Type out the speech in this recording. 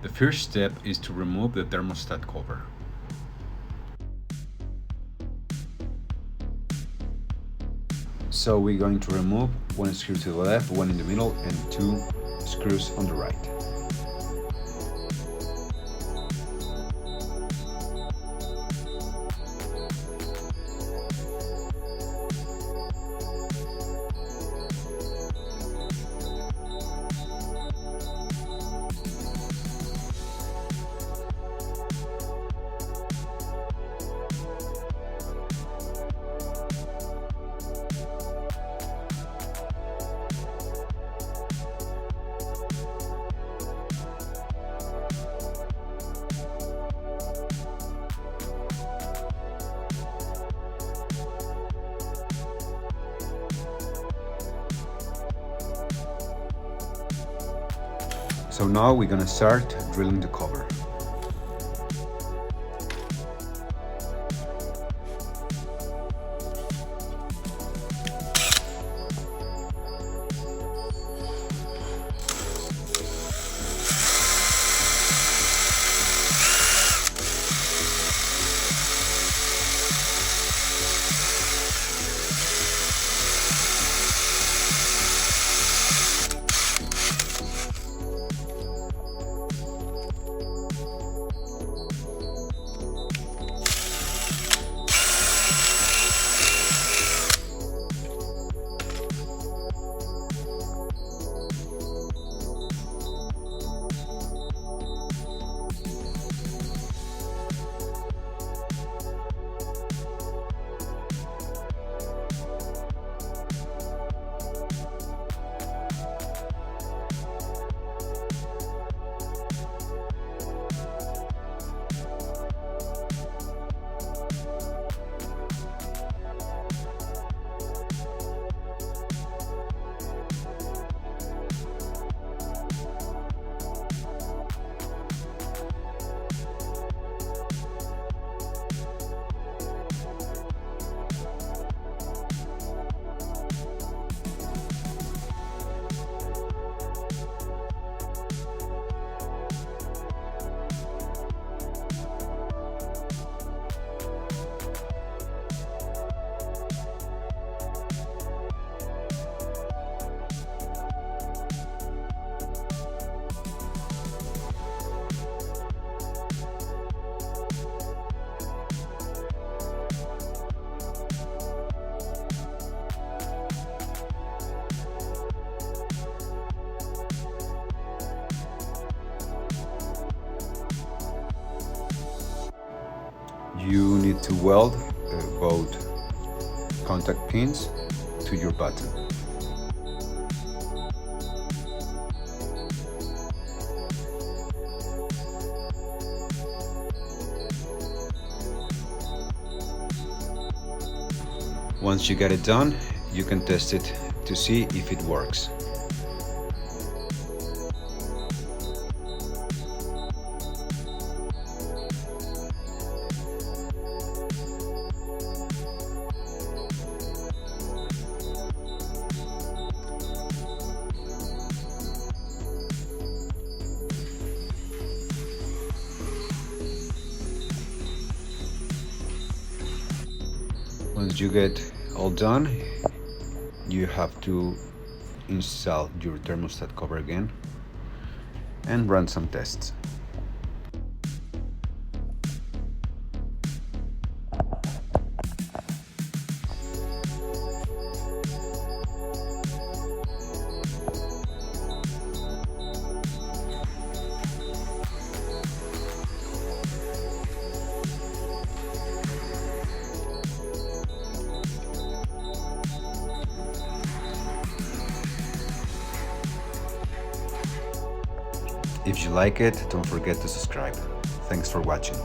The first step is to remove the thermostat cover. So we're going to remove one screw to the left, one in the middle, and two screws on the right. So now we're gonna start drilling the cover. You need to weld both contact pins to your button. Once you get it done, you can test it to see if it works. Once you get all done, you have to install your thermostat cover again and run some tests. If you like it, don't forget to subscribe. Thanks for watching.